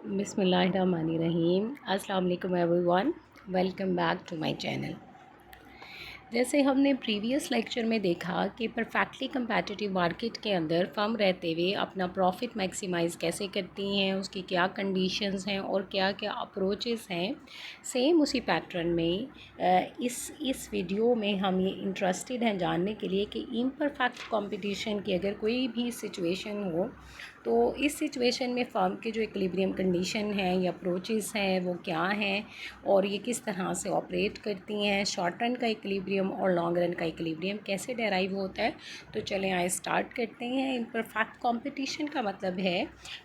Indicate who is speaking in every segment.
Speaker 1: बिस्मिल्लाहिर्रहमानिर्रहीम। अस्सलाम वालेकुम everyone, welcome back to my channel. जैसे हमने प्रीवियस लेक्चर में देखा कि परफेक्टली कंपेटिटिव मार्केट के अंदर फर्म रहते हुए अपना प्रॉफिट मैक्सिमाइज़ कैसे करती हैं, उसकी क्या कंडीशंस हैं और क्या क्या अप्रोचेस हैं। सेम उसी पैटर्न में इस वीडियो में हम ये इंटरेस्टेड हैं जानने के लिए कि इम्परफेक्ट कंपटीशन की अगर कोई भी सिचुएशन हो तो इस सिचुएशन में फ़र्म के जो इक्विलिब्रियम कंडीशन हैं या अप्रोचेस हैं वो क्या हैं और ये किस तरह से ऑपरेट करती हैं, शॉर्ट रन का इक्विलिब्रियम और लॉन्ग रन का इक्विलिब्रियम कैसे डेराइव होता है। तो चलें आए स्टार्ट करते हैं। इम्परफेक्ट कंपटीशन का मतलब है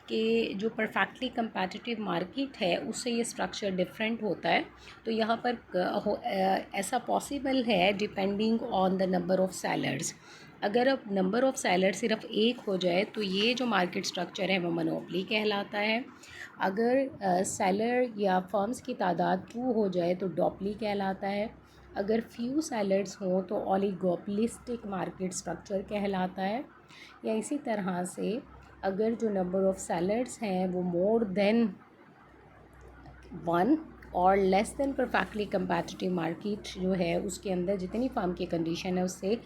Speaker 1: कि जो परफेक्टली कंपेटिटिव मार्केट है उससे ये स्ट्रक्चर डिफरेंट होता है। तो यहाँ पर ऐसा पॉसिबल है depending on the number of sellers. अगर अब नंबर ऑफ़ सेलर सिर्फ एक हो जाए तो ये जो मार्केट स्ट्रक्चर है वो मोनोपोली कहलाता है। अगर सेलर या फर्म्स की तादाद 2 हो जाए तो डोपली कहलाता है। अगर फ्यू सेलर्स हों तो ओलिगोपोलिस्टिक मार्केट स्ट्रक्चर कहलाता है। या इसी तरह से अगर जो नंबर ऑफ़ सेलर्स हैं वो मोर देन 1 और less than perfectly competitive market जो है उसके अंदर जितनी फर्म की कंडीशन है उससे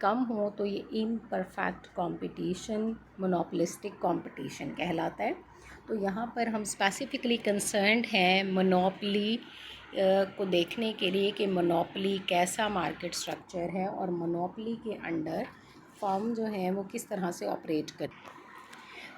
Speaker 1: कम हो तो ये इम्परफेक्ट कंपटीशन, मोनोपोलिस्टिक कंपटीशन कहलाता है। तो यहाँ पर हम स्पेसिफिकली कंसर्न्ड हैं मोनोपोली को देखने के लिए कि मोनोपोली कैसा मार्केट स्ट्रक्चर है और मोनोपोली के अंडर फर्म जो है वो किस तरह से ऑपरेट करती है।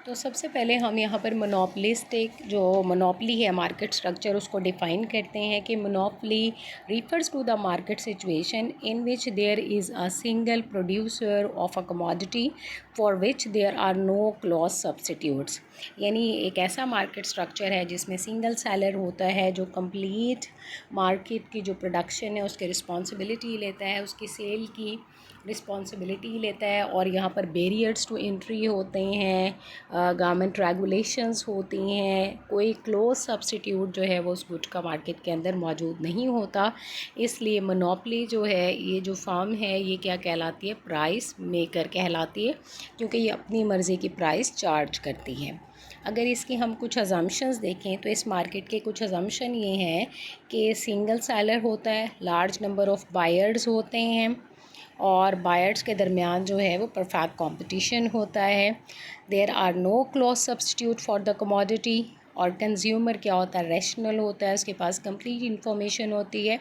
Speaker 1: तो सबसे पहले हम यहाँ पर मोनोपोलिस्टिक जो मोनोपोली है मार्केट स्ट्रक्चर उसको डिफ़ाइन करते हैं कि monopoly refers to the market situation in which there is a single producer of a commodity for which there are no close substitutes. यानी एक ऐसा मार्केट स्ट्रक्चर है जिसमें सिंगल सेलर होता है जो कंप्लीट मार्केट की जो प्रोडक्शन है उसकी रिस्पॉन्सिबिलिटी लेता है, उसकी सेल की रिस्पॉन्सिबिलिटी लेता है और यहाँ पर बैरियर्स टू एंट्री होते हैं, गवर्नमेंट रेगुलेशंस होती हैं, कोई क्लोज सब्स्टिट्यूट जो है वो उस गुड का मार्केट के अंदर मौजूद नहीं होता। इसलिए मोनोपोली जो है ये जो फर्म है ये क्या कहलाती है, प्राइस मेकर कहलाती है, क्योंकि ये अपनी मर्ज़ी की प्राइस चार्ज करती है। अगर इसकी हम कुछ अजम्पशंस देखें तो इस मार्केट के कुछ अजम्पशन ये हैं कि सिंगल सेलर होता है, लार्ज नंबर ऑफ़ बायर्स होते हैं और बायर्स के दरमियान जो है वो परफेक्ट कंपटीशन होता है। There are no close substitute for the commodity और कंज्यूमर क्या होता है, रैशनल होता है, उसके पास कंप्लीट इन्फॉर्मेशन होती है।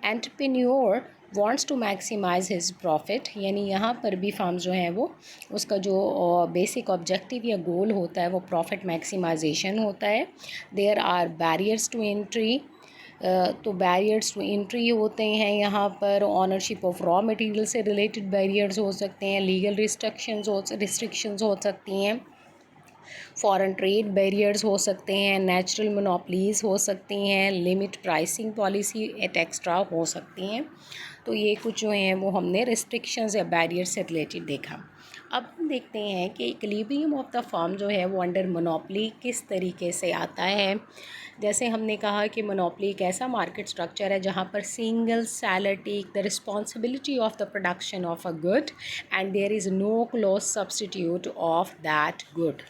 Speaker 1: Entrepreneur wants to maximize his profit, यानी यहाँ पर भी फर्म जो है वो उसका जो बेसिक ऑब्जेक्टिव या गोल होता है वो प्रॉफिट मैक्सिमाइजेशन होता है। There are barriers to entry, तो बैरियर्स टू एंट्री होते हैं यहाँ पर ऑनरशिप ऑफ रॉ मटेरियल से रिलेटेड बैरियर्स हो सकते हैं, लीगल रिस्ट्रिक्शंस हो सकती हैं, फॉरेन ट्रेड बैरियर्स हो सकते हैं, नेचुरल मोनोपलीज हो सकती हैं, लिमिट प्राइसिंग पॉलिसी एक्स्ट्रा हो सकती हैं। तो ये कुछ जो हैं वो हमने रिस्ट्रिक्शंस या बैरियर्स से रिलेटेड देखा। अब हम देखते हैं कि इक्विलिब्रियम ऑफ द फर्म जो है वो अंडर मोनोपोली किस तरीके से आता है। जैसे हमने कहा कि मोनोपोली एक ऐसा मार्केट स्ट्रक्चर है जहाँ पर single seller take the responsibility of the production of a good and there is no close substitute of that good.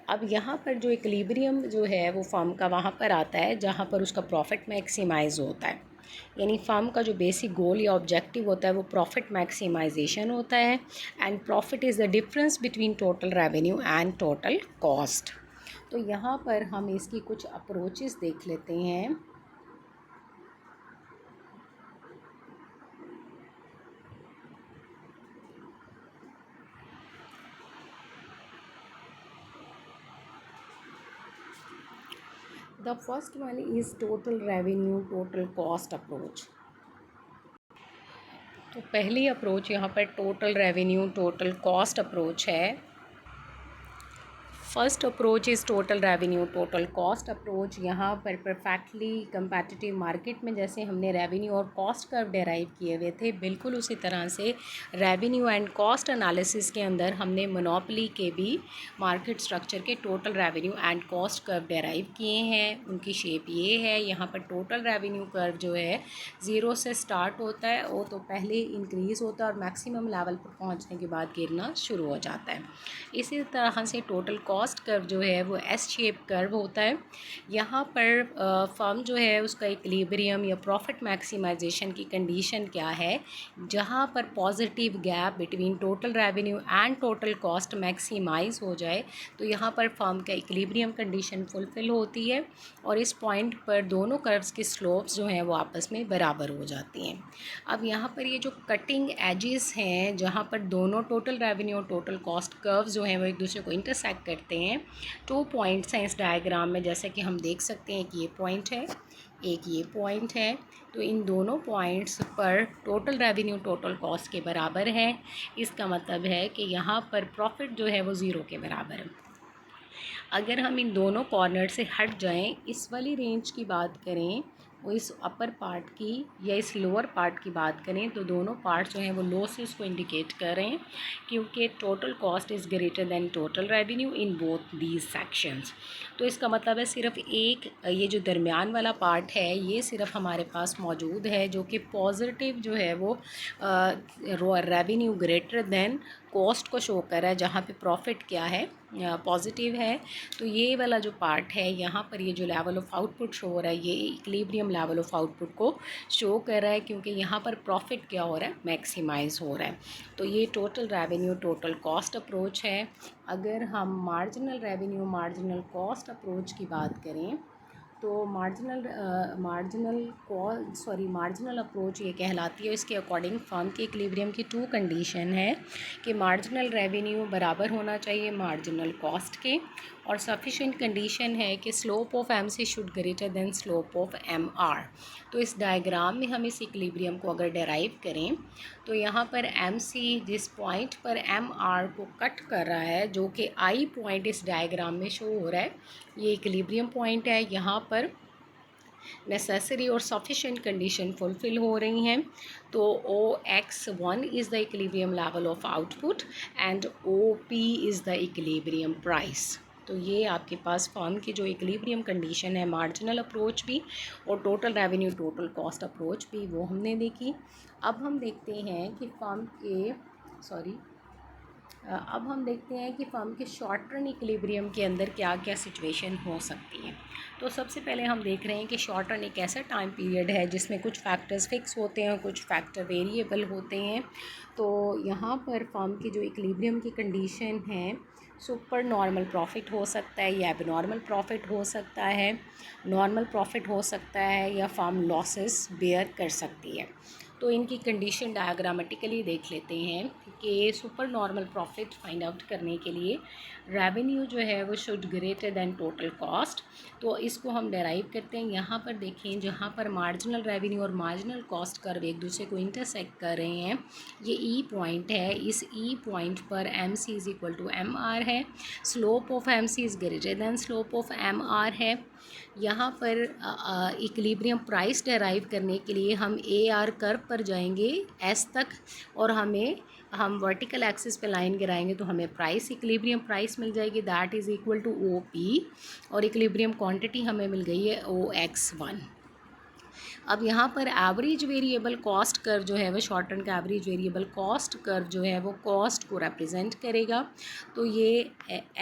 Speaker 1: अब यहाँ पर जो इक्विलिब्रियम जो है वो फर्म का वहाँ पर आता है जहाँ पर उसका प्रॉफिट मैक्सिमाइज़ होता है, यानी फर्म का जो बेसिक गोल या ऑब्जेक्टिव होता है वो प्रॉफिट मैक्सिमाइजेशन होता है। And profit is the difference between total revenue and total cost. तो यहाँ पर हम इसकी कुछ अप्रोचेस देख लेते हैं। The first one is total revenue total cost approach. तो पहली अप्रोच यहाँ पर total revenue total cost approach है। First approach is total revenue total cost approach. यहाँ पर परफेक्टली कंपेटिटिव मार्केट में जैसे हमने रेवेन्यू और कॉस्ट कर्व डेराइव किए हुए थे, बिल्कुल उसी तरह से रेवेन्यू एंड कॉस्ट एनालिसिस के अंदर हमने मोनोपोली के भी मार्केट स्ट्रक्चर के total revenue and cost curve derive किए हैं। उनकी शेप ये है। यहाँ पर टोटल रेवेन्यू कर्व जो है 0 से स्टार्ट होता है, वो तो पहले इंक्रीज़ होता है और मैक्सिमम लेवल पर पहुँचने के बाद गिरना शुरू हो जाता है। इसी तरह से टोटल कॉस्ट कॉस्ट कर्व जो है वो एस शेप कर्व होता है। यहाँ पर फर्म जो है उसका इक्विलिब्रियम या प्रॉफिट मैक्सिमाइजेशन की कंडीशन क्या है, जहाँ पर positive gap between total revenue and total cost maximize हो जाए, तो यहाँ पर फर्म का इक्विलिब्रियम कंडीशन फुलफ़िल होती है और इस पॉइंट पर दोनों कर्व्स की स्लोप्स जो हैं वो आपस में बराबर हो जाती हैं। अब यहाँ पर ये जो कटिंग एजेस हैं, जहाँ पर दोनों टोटल रेवेन्यू और टोटल कॉस्ट कर्व्स जो हैं वो एक दूसरे को इंटरसेक्ट करते हैं, 2 पॉइंट्स हैं इस डायग्राम में, जैसे कि हम देख सकते हैं कि ये पॉइंट है, एक ये पॉइंट है। तो इन दोनों पॉइंट्स पर टोटल रेवेन्यू टोटल कॉस्ट के बराबर है। इसका मतलब है कि यहाँ पर प्रॉफिट जो है वो ज़ीरो के बराबर है। अगर हम इन दोनों कॉर्नर से हट जाएं, इस वाली रेंज की बात करें और इस अपर पार्ट की या इस लोअर पार्ट की बात करें, तो दोनों पार्ट जो हैं वो लॉसेस को इंडिकेट कर रहे हैं, क्योंकि total cost is greater then total revenue in both these sections. तो इसका मतलब है सिर्फ एक ये जो दरमियान वाला पार्ट है ये सिर्फ हमारे पास मौजूद है, जो कि पॉजिटिव जो है वो रेवेन्यू ग्रेटर दैन कॉस्ट को शो कर रहा है, जहाँ पे प्रॉफिट क्या है पॉजिटिव है। तो ये वाला जो पार्ट है यहाँ पर ये जो लेवल ऑफ आउटपुट शो हो रहा है, ये इक्विलिब्रियम लेवल ऑफ आउटपुट को शो कर रहा है, क्योंकि यहाँ पर प्रॉफिट क्या हो रहा है, मैक्सिमाइज हो रहा है। तो ये total revenue total cost approach है। अगर हम marginal revenue marginal cost approach की बात करें, तो मार्जिनल अप्रोच ये कहलाती है। इसके अकॉर्डिंग फर्म के इक्विलिब्रियम की 2 कंडीशन है कि मार्जिनल रेवेन्यू बराबर होना चाहिए मार्जिनल कॉस्ट के, और सफिशिएंट कंडीशन है कि slope of M C should greater than slope of M R. तो इस डायग्राम में हम इस इक्विलिब्रियम को अगर डेराइव करें, तो यहाँ पर एम सी जिस पॉइंट पर एम आर को कट कर रहा है, जो कि आई पॉइंट इस डायग्राम में शो हो रहा है, ये इक्विलिब्रियम पॉइंट है। यहाँ पर नेसेसरी और सफिशिएंट कंडीशन फुलफ़िल हो रही हैं। तो OX1 is the equilibrium level of output and OP is the equilibrium price. तो ये आपके पास फर्म की जो इक्विलिब्रियम कंडीशन है, मार्जिनल अप्रोच भी और total revenue total cost approach भी, वो हमने देखी। अब हम देखते हैं कि अब हम देखते हैं कि फर्म के शॉर्ट टर्म इक्विलिब्रियम के अंदर क्या क्या सिचुएशन हो सकती हैं। तो सबसे पहले हम देख रहे हैं कि शॉर्ट टर्म एक ऐसा टाइम पीरियड है जिसमें कुछ फैक्टर्स फिक्स होते हैं, कुछ फैक्टर वेरिएबल होते हैं। तो यहाँ पर फर्म की जो इक्विलिब्रियम की कंडीशन है, सुपर नॉर्मल प्रॉफिट हो सकता है या एबनॉर्मल प्रॉफिट हो सकता है, नॉर्मल प्रॉफिट हो सकता है, या फर्म लॉसेस बेयर कर सकती है। तो इनकी कंडीशन डायग्रामेटिकली देख लेते हैं कि super normal profit find out करने के लिए रेवेन्यू जो है वो should greater than total cost. तो इसको हम डेराइव करते हैं। यहाँ पर देखें, जहाँ पर मार्जिनल रेवेन्यू और मार्जिनल कॉस्ट कर्व एक दूसरे को इंटरसेक्ट कर रहे हैं, ये ई पॉइंट है। इस ई पॉइंट पर M C is equal to M R है, slope of M C is greater than slope of M R है। यहाँ पर इक्विलिब्रियम प्राइस डेराइव करने के लिए हम ए आर कर्व पर जाएंगे एस तक, और हम वर्टिकल एक्सिस पे लाइन गिराएंगे तो हमें प्राइस इक्विलिब्रियम प्राइस मिल जाएगी, that is equal to O P, और इक्विलिब्रियम क्वांटिटी हमें मिल गई है OX1। अब यहाँ पर एवरेज वेरिएबल कॉस्ट कर्व जो है वो शॉर्ट टर्म का एवरेज वेरिएबल कॉस्ट कर्व जो है वो कॉस्ट को रिप्रेजेंट करेगा। तो ये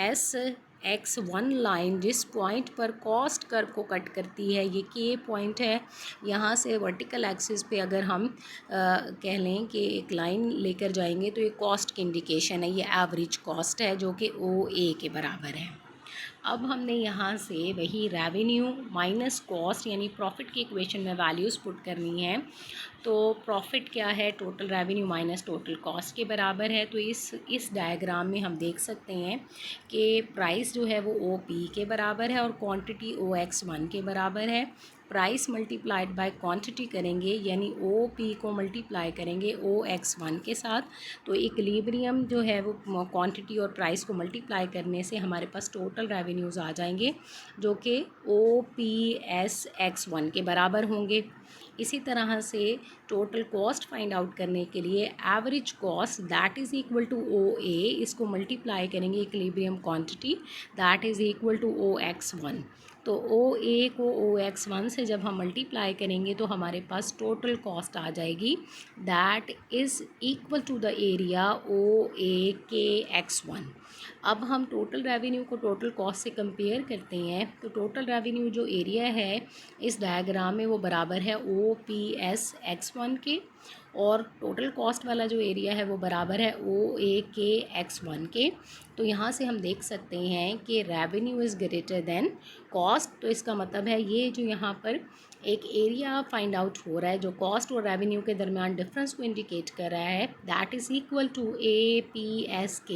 Speaker 1: SX1 लाइन जिस पॉइंट पर कॉस्ट कर्व को कट करती है, ये के पॉइंट है। यहाँ से वर्टिकल एक्सिस पे अगर हम कह लें कि एक लाइन लेकर जाएंगे तो ये कॉस्ट की इंडिकेशन है, ये एवरेज कॉस्ट है जो कि OA के बराबर है। अब हमने यहाँ से वही रेवेन्यू माइनस कॉस्ट यानी प्रॉफिट की इक्वेशन में वैल्यूज़ पुट करनी है। तो प्रॉफिट क्या है, total revenue minus total cost के बराबर है। तो इस डायग्राम में हम देख सकते हैं कि प्राइस जो है वो OP के बराबर है और क्वांटिटी OX1 के बराबर है। प्राइस मल्टीप्लाइड बाय क्वांटिटी करेंगे, यानी OP को मल्टीप्लाई करेंगे OX1 के साथ। तो इक्विलिब्रियम जो है वो क्वांटिटी और प्राइस को मल्टीप्लाई करने से हमारे पास टोटल रेवेन्यूज़ आ जाएंगे, जो कि OPSX1 के बराबर होंगे। इसी तरह से टोटल कॉस्ट फाइंड आउट करने के लिए average cost that is equal to OA, इसको मल्टीप्लाई करेंगे equilibrium quantity that is equal to OX1। तो OA को OX1 से जब हम मल्टीप्लाई करेंगे तो हमारे पास टोटल कॉस्ट आ जाएगी, that is equal to the area OAKX1। अब हम टोटल रेवेन्यू को टोटल कॉस्ट से कंपेयर करते हैं तो टोटल रेवेन्यू जो एरिया है इस डायग्राम में वो बराबर है OPS-X1 के, और टोटल कॉस्ट वाला जो एरिया है वो बराबर है OAK-X1 के। तो यहाँ से हम देख सकते हैं कि revenue is greater then cost. तो इसका मतलब है ये जो यहाँ पर एक एरिया फाइंड आउट हो रहा है जो कॉस्ट और रेवेन्यू के दरमियान डिफरेंस को इंडिकेट कर रहा है, that is equal to APSK।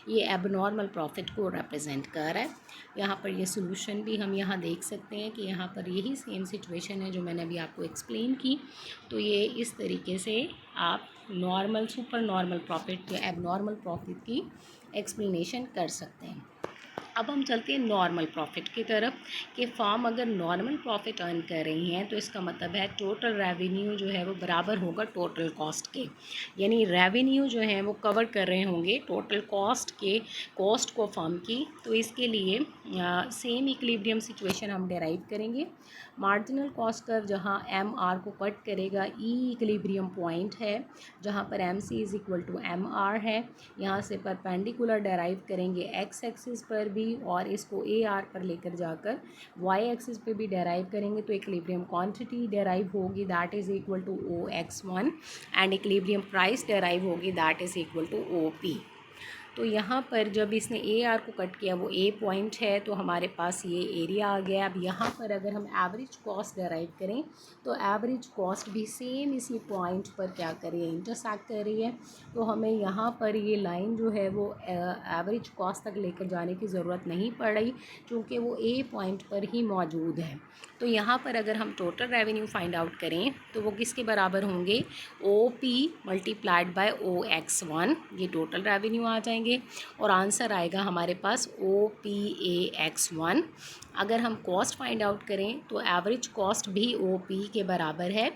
Speaker 1: ये एबनॉर्मल प्रॉफिट को रिप्रेजेंट कर रहा है। यहाँ पर ये सोल्यूशन भी हम यहाँ देख सकते हैं कि यहाँ पर यही सेम सिचुएशन है जो मैंने अभी आपको एक्सप्लेन की। तो ये इस तरीके से आप नॉर्मल, सुपर नॉर्मल प्रॉफिट या एबनॉर्मल प्रॉफिट की एक्सप्लेनेशन कर सकते हैं। अब हम चलते हैं नॉर्मल प्रॉफिट की तरफ कि फर्म अगर नॉर्मल प्रॉफिट अर्न कर रही हैं तो इसका मतलब है टोटल रेवेन्यू जो है वो बराबर होगा टोटल कॉस्ट के, यानी रेवेन्यू जो है वो कवर कर रहे होंगे टोटल कॉस्ट के, कॉस्ट को फर्म की। तो इसके लिए सेम इक्विलिब्रियम सिचुएशन हम डेराइव करेंगे। मार्जिनल कॉस्ट कर्व जहाँ MR को कट करेगा इक्विलिब्रियम पॉइंट है जहाँ पर MC is equal to MR है। यहाँ से परपेंडिकुलर डेराइव करेंगे X एक्सिस पर भी और इसको AR पर लेकर जाकर Y एक्सिस पे भी डेराइव करेंगे। तो इक्विलिब्रियम क्वांटिटी डेराइव होगी that is equal to OX1 and equilibrium price derive होगी that is equal to OP। तो यहाँ पर जब इसने AR को कट किया वो A पॉइंट है तो हमारे पास ये एरिया आ गया। अब यहाँ पर अगर हम एवरेज कॉस्ट डेराइव करें तो एवरेज कॉस्ट भी सेम इसी पॉइंट पर क्या कर रही है, इंटरसेक्ट कर रही है। तो हमें यहाँ पर ये लाइन जो है वो एवरेज कॉस्ट तक लेकर जाने की ज़रूरत नहीं पड़ रही क्योंकि वो A पॉइंट पर ही मौजूद है। तो यहाँ पर अगर हम टोटल रेवेन्यू फाइंड आउट करें तो वो किसके बराबर होंगे, OP मल्टीप्लाइड बाय OX1, ये टोटल रेवेन्यू आ जाएंगे और आंसर आएगा हमारे पास OPAX1। अगर हम कॉस्ट फाइंड आउट करें तो एवरेज कॉस्ट भी OP के बराबर है।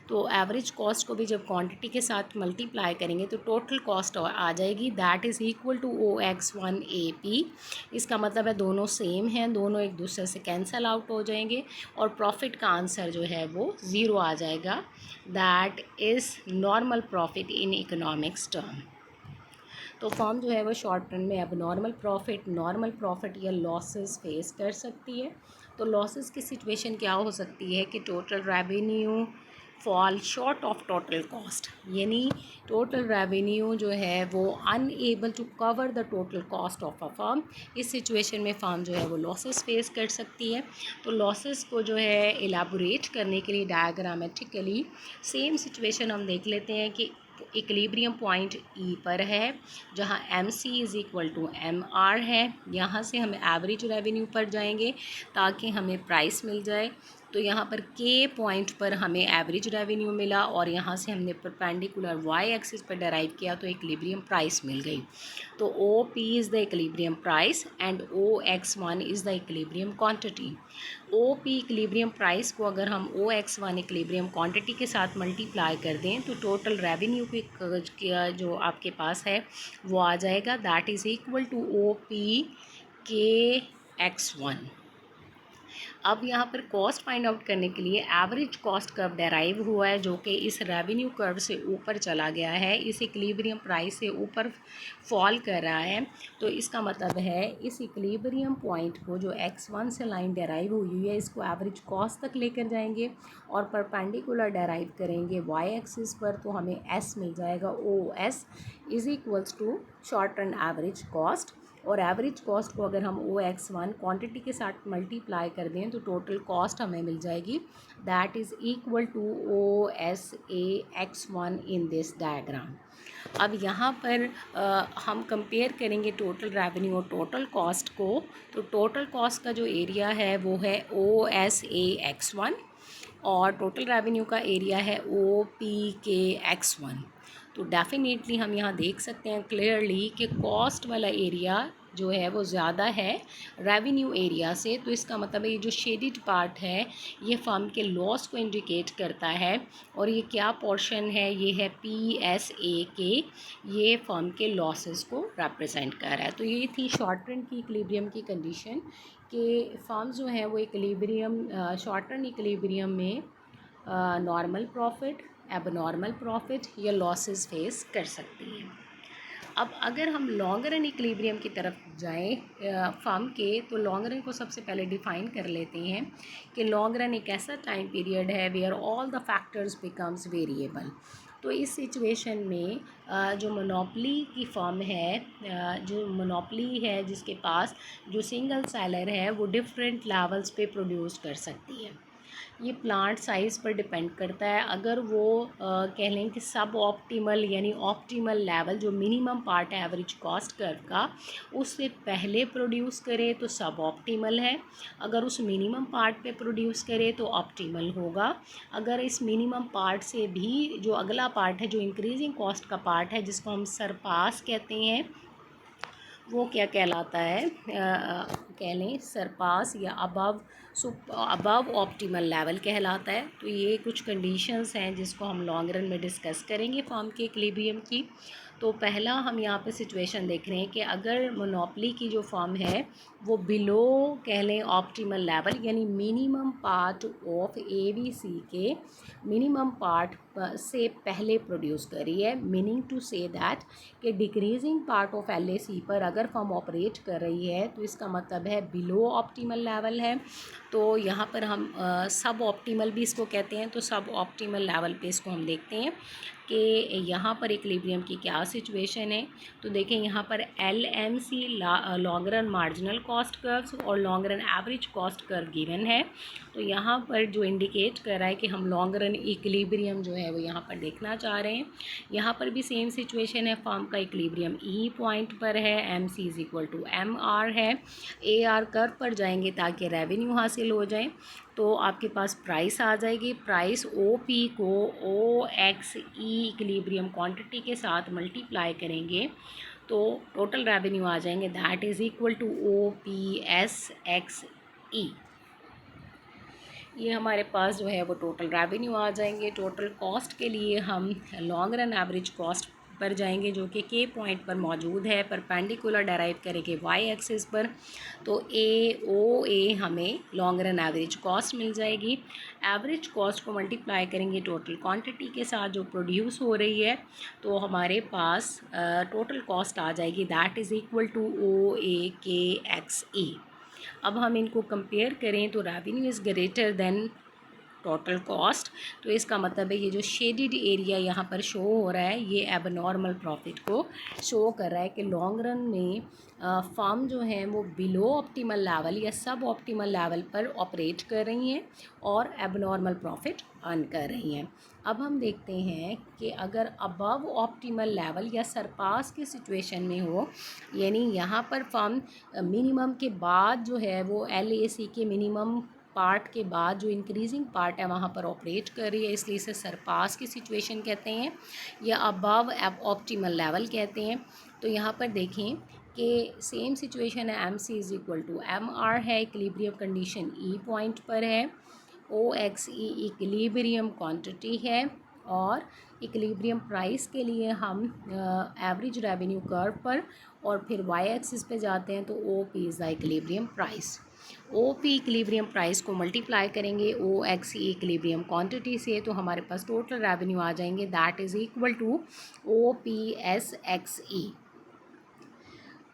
Speaker 1: तो एवरेज कॉस्ट को भी जब क्वांटिटी के साथ मल्टीप्लाई करेंगे तो टोटल कॉस्ट आ जाएगी that is equal to OX1AP। इसका मतलब है दोनों सेम हैं, दोनों एक दूसरे से कैंसल आउट हो जाएंगे और प्रॉफिट का आंसर जो है वो ज़ीरो आ जाएगा। That is normal profit in economics term. तो फर्म जो है वो शॉर्ट टर्म में अब नॉर्मल प्रॉफिट या लॉसेस फेस कर सकती है। तो लॉसेस की सिचुएशन क्या हो सकती है कि total revenue fall short of total cost, यानी टोटल रेवेन्यू जो है वो unable to cover the total cost of a firm. इस सिचुएशन में फर्म जो है वो लॉसेस फेस कर सकती है। तो लॉसेस को जो है एलाबोरेट करने के लिए डायग्रामेटिकली सेम सिचुएशन हम देख लेते हैं कि इक्विलिब्रियम पॉइंट E पर है जहाँ MC is equal to MR है। यहाँ से हम एवरेज रेवेन्यू पर जाएंगे ताकि हमें प्राइस मिल जाए। तो यहाँ पर K पॉइंट पर हमें एवरेज रेवेन्यू मिला और यहाँ से हमने परपेंडिकुलर Y एक्सिस पर डेराइव किया तो इक्विलिब्रियम प्राइस मिल गई। तो OP is the equilibrium price and OX1 is the equilibrium quantity. OP equilibrium price को अगर हम OX1 इक्विलिब्रियम क्वांटिटी के साथ मल्टीप्लाई कर दें तो टोटल रेवेन्यू की जो आपके पास है वो आ जाएगा that is equal to OPKX1। अब यहाँ पर कॉस्ट फाइंड आउट करने के लिए एवरेज कॉस्ट कर्व डेराइव हुआ है जो कि इस रेवेन्यू कर्व से ऊपर चला गया है, इस इक्विलिब्रियम प्राइस से ऊपर फॉल कर रहा है। तो इसका मतलब है इस इक्विलिब्रियम पॉइंट को जो X1 से लाइन डेराइव हुई है इसको एवरेज कॉस्ट तक लेकर जाएंगे और परपेंडिकुलर डेराइव करेंगे Y एक्सिस पर तो हमें S मिल जाएगा। OS is equals to short run average cost, और एवरेज कॉस्ट को अगर हम OX1 क्वांटिटी के साथ मल्टीप्लाई कर दें तो टोटल कॉस्ट हमें मिल जाएगी that is equal to OSAX1 in this diagram. अब यहाँ पर हम कंपेयर करेंगे टोटल रेवेन्यू और टोटल कॉस्ट को। तो टोटल कॉस्ट का जो एरिया है वो है OSAX1 और टोटल रेवेन्यू का एरिया है OPKX1। तो डेफिनेटली हम यहाँ देख सकते हैं क्लियरली कि कॉस्ट वाला एरिया जो है वो ज़्यादा है रेवेन्यू एरिया से। तो इसका मतलब है ये जो शेडिड पार्ट है ये फर्म के लॉस को इंडिकेट करता है और ये क्या पोर्शन है, ये है PSAK, ये फर्म के लॉसेस को रिप्रेजेंट कर रहा है। तो ये थी शॉर्ट रन की इक्विलिब्रियम की कंडीशन कि फर्म जो है वो इक्विलिब्रियम शॉर्ट रन इक्विलिब्रियम में नॉर्मल प्रॉफिट, एबनॉर्मल प्रॉफिट या लॉसेस फेस कर सकती है। अब अगर हम लॉन्ग रन इक्विलिब्रियम की तरफ जाएं फर्म के, तो लॉन्ग रन को सबसे पहले डिफ़ाइन कर लेते हैं कि लॉन्ग रन एक ऐसा टाइम पीरियड है where all the factors becomes variable. तो इस सिचुएशन में जो मोनोपली की फर्म है, जो मोनोपली है जिसके पास जो सिंगल सेलर है, वो डिफरेंट लेवल्स पे प्रोड्यूस कर सकती है। ये प्लांट साइज़ पर डिपेंड करता है। अगर वो कह लें कि सब ऑप्टिमल यानी ऑप्टिमल लेवल जो मिनिमम पार्ट है एवरेज कॉस्ट कर्व का, उससे पहले प्रोड्यूस करे तो सब ऑप्टिमल है। अगर उस मिनिमम पार्ट पे प्रोड्यूस करे तो ऑप्टिमल होगा। अगर इस मिनिमम पार्ट से भी जो अगला पार्ट है, जो इंक्रीजिंग कॉस्ट का पार्ट है, जिसको हम सरपास कहते हैं, वो क्या कहलाता है, कह लें सरपास या अबव ऑप्टिमल लेवल कहलाता है। तो ये कुछ कंडीशंस हैं जिसको हम लॉन्ग रन में डिस्कस करेंगे फॉर्म के इक्विलिब्रियम की। तो पहला हम यहाँ पे सिचुएशन देख रहे हैं कि अगर मोनोपली की जो फॉर्म है वो बिलो कह लें ऑप्टिमल लेवल यानी मिनिमम पार्ट ऑफ ABC के मिनिमम पार्ट से पहले प्रोड्यूस कर रही है, मीनिंग टू से दैट कि डिक्रीजिंग पार्ट ऑफ LAC पर अगर फर्म ऑपरेट कर रही है तो इसका मतलब है बिलो ऑप्टिमल लेवल है। तो यहाँ पर हम सब ऑप्टिमल भी इसको कहते हैं। तो सब ऑप्टिमल लेवल पे इसको हम देखते हैं कि यहाँ पर इक्विलिब्रियम की क्या सिचुएशन है। तो देखें यहाँ पर LMC long run marginal cost curves और long run average cost curve given है। तो यहाँ पर जो इंडिकेट कर रहा है कि हम लॉन्ग रन इक्विलिब्रियम जो है वो यहाँ पर देखना चाह रहे हैं। यहाँ पर भी सेम सिचुएशन है, फर्म का इक्विलिब्रियम E पॉइंट पर है, MC is equal to MR है। AR कर्व पर जाएंगे ताकि रेवेन्यू हासिल हो जाए। तो आपके पास प्राइस आ जाएगी। प्राइस OP को OXE इक्विलिब्रियम क्वांटिटी के साथ मल्टीप्लाई करेंगे तो टोटल रेवेन्यू आ जाएंगे, that is equal to OPSXE। ये हमारे पास जो है वो टोटल रेवेन्यू आ जाएंगे। टोटल कॉस्ट के लिए हम long run average cost per जाएंगे जो कि K पॉइंट पर मौजूद है, परपेंडिकुलर डेराइव करेंगे Y एक्सिस पर। तो AOA हमें लॉन्ग रन एवरेज कॉस्ट मिल जाएगी। एवरेज कॉस्ट को मल्टीप्लाई करेंगे टोटल क्वांटिटी के साथ जो प्रोड्यूस हो रही है, तो हमारे पास टोटल कॉस्ट आ जाएगी, that is equal to OAKXE। अब हम इनको कंपेयर करें तो revenue is greater than total cost. तो इसका मतलब है ये जो शेडिड एरिया यहाँ पर शो हो रहा है ये एबनॉर्मल प्रॉफिट को शो कर रहा है कि लॉन्ग रन में फर्म जो है वो बिलो ऑप्टिमल लेवल या सब ऑप्टिमल लेवल पर ऑपरेट कर रही हैं और एबनॉर्मल प्रॉफिट अर्न कर रही हैं। अब हम देखते हैं कि अगर अबव ऑप्टिमल लेवल या सरपास की सिचुएशन में हो, यानी यहाँ पर फर्म मिनिमम के बाद जो है वो LAC के मिनिमम पार्ट के बाद जो इंक्रीजिंग पार्ट है वहाँ पर ऑपरेट कर रही है, इसलिए इसे सरपास की सिचुएशन कहते हैं या अबव ऑप्टिमल लेवल कहते हैं। तो यहाँ पर देखें कि सेम सिचुएशन है, MC is equal to MR है, इक्विलिब्रियम कंडीशन E पॉइंट पर है, OXE इक्विलिब्रियम क्वांटिटी है और इक्विलिब्रियम प्राइस के लिए हम एवरेज रेवेन्यू कर्व पर और फिर Y एक्सिस पे जाते हैं तो OP is the equilibrium price. OP equilibrium price को मल्टीप्लाई करेंगे OXE इक्विलिब्रियम क्वांटिटी से तो हमारे पास टोटल रेवेन्यू आ जाएंगे, that is equal to OPSXE।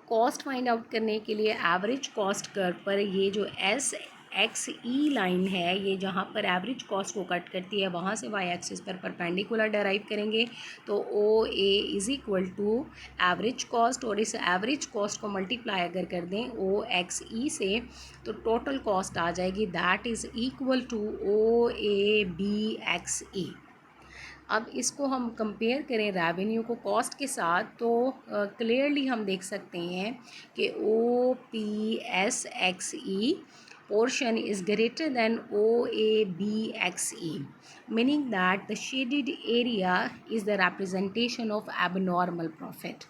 Speaker 1: Cost find out करने के लिए एवरेज कॉस्ट कर्व पर ये जो SXE लाइन है, ये जहाँ पर एवरेज कॉस्ट को कट करती है वहाँ से Y एक्सिस पर परपेंडिकुलर डेराइव करेंगे तो OA is equal to average cost और इस एवरेज कॉस्ट को मल्टीप्लाई अगर कर दें OXE से तो टोटल कॉस्ट आ जाएगी, that is equal to OABXE। अब इसको हम कंपेयर करें रेवेन्यू को कॉस्ट के साथ तो क्लियरली हम देख सकते हैं कि OPSXE portion is greater than OABXE, meaning that the shaded area is the representation of abnormal profit।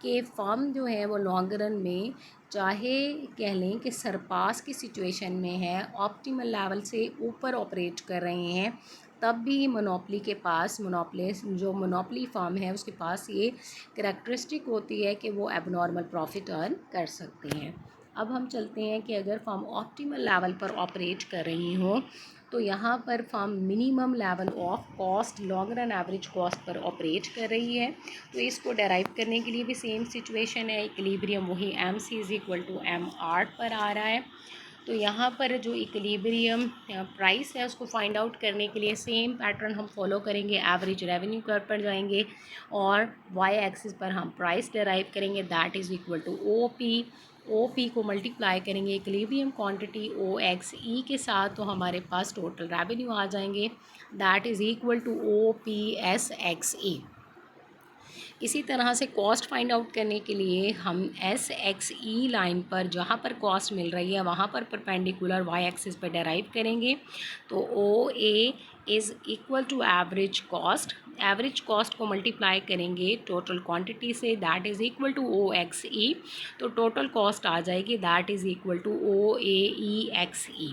Speaker 1: कि फर्म जो है वो लॉन्ग रन में चाहे कह लें कि सरपास की सिचुएशन में है, ऑप्टिमल लेवल से ऊपर ऑपरेट कर रहे हैं, तब भी मोनोपली के पास मोनोपली फर्म है उसके पास ये करैक्टरिस्टिक होती है कि वो एबनॉर्मल प्रॉफिट अर्न कर सकते हैं। अब हम चलते हैं कि अगर फर्म ऑप्टिमल लेवल पर ऑपरेट कर रही हो तो यहाँ पर firm minimum level of cost long run average cost per operate कर रही है। तो इसको डेराइव करने के लिए भी सेम सिचुएशन है, इक्विलिब्रियम वही MC=MR पर आ रहा है। तो यहाँ पर जो इक्विलिब्रियम प्राइस है उसको फाइंड आउट करने के लिए सेम पैटर्न हम फॉलो करेंगे। एवरेज रेवेन्यू कर्व पर जाएंगे और वाई एक्सिस पर हम प्राइस डेराइव करेंगे, that is equal to OP को मल्टीप्लाई करेंगे इक्विलिब्रियम क्वांटिटी OXE के साथ, तो हमारे पास टोटल रेवेन्यू आ जाएंगे, that is equal to OPSXE। इसी तरह से कॉस्ट फाइंड आउट करने के लिए हम SXE लाइन पर जहाँ पर कॉस्ट मिल रही है वहाँ पर परपेंडिकुलर वाई एक्सिस पर डेराइव करेंगे। तो OA is equal to average cost को मल्टीप्लाई करेंगे टोटल क्वांटिटी से, that is equal to OXE। तो टोटल कॉस्ट आ जाएगी, that is equal to OAEXE।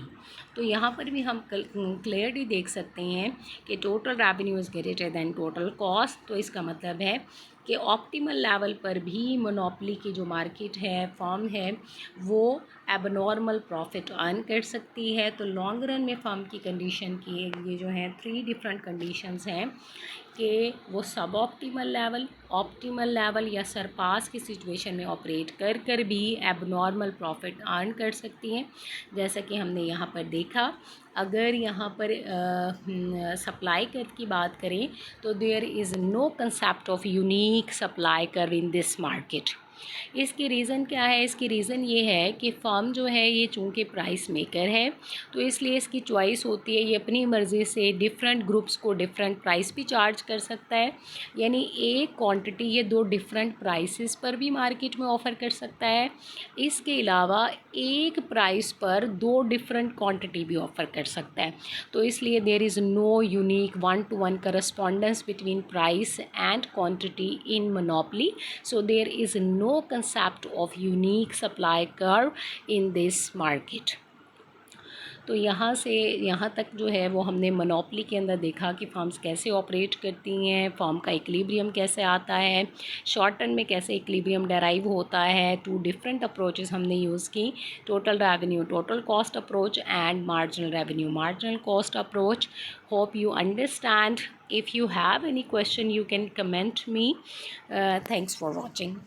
Speaker 1: तो यहाँ पर भी हम क्लियरली देख सकते हैं कि total revenue is greater than total cost. तो इसका मतलब है कि ऑप्टिमल लेवल पर भी मोनोपोली की जो मार्केट है, फर्म है, वो एबनॉर्मल प्रॉफिट अर्न कर सकती है। तो लॉन्ग रन में फर्म की कंडीशन की ये जो है 3 डिफरेंट कंडीशंस हैं कि वो सब ऑप्टिमल लेवल, ऑप्टिमल लेवल या सरपास की सिचुएशन में ऑपरेट कर कर भी एबनॉर्मल प्रॉफिट अर्न कर सकती हैं। जैसा कि हमने यहाँ पर देखा, अगर यहाँ पर सप्लाई कर्व की बात करें तो there is no concept of unique supply curve in this market. इसकी रीज़न क्या है? इसकी रीज़न ये है कि फर्म जो है ये चूँकि प्राइस मेकर है, तो इसलिए इसकी चॉइस होती है, ये अपनी मर्ज़ी से डिफरेंट ग्रुप्स को डिफरेंट प्राइस भी चार्ज कर सकता है। यानी एक क्वांटिटी ये 2 डिफरेंट प्राइसेस पर भी मार्केट में ऑफ़र कर सकता है। इसके अलावा एक प्राइस पर 2 डिफरेंट क्वांटिटी भी ऑफ़र कर सकता है। तो इसलिए there is no unique 1-to-1 correspondence between price and quantity in monopoly. So there is no concept of unique supply curve in this market। तो यहाँ से यहाँ तक जो है वो हमने मोनोपोली के अंदर देखा कि फर्म्स कैसे ऑपरेट करती हैं, फर्म का इक्विलिब्रियम कैसे आता है, शॉर्ट टर्म में कैसे इक्विलिब्रियम डेराइव होता है। 2 डिफरेंट अप्रोचेस हमने यूज़ की, total revenue total cost approach and marginal revenue marginal cost approach. Hope you understand. If you have any question you can comment me. Thanks for watching.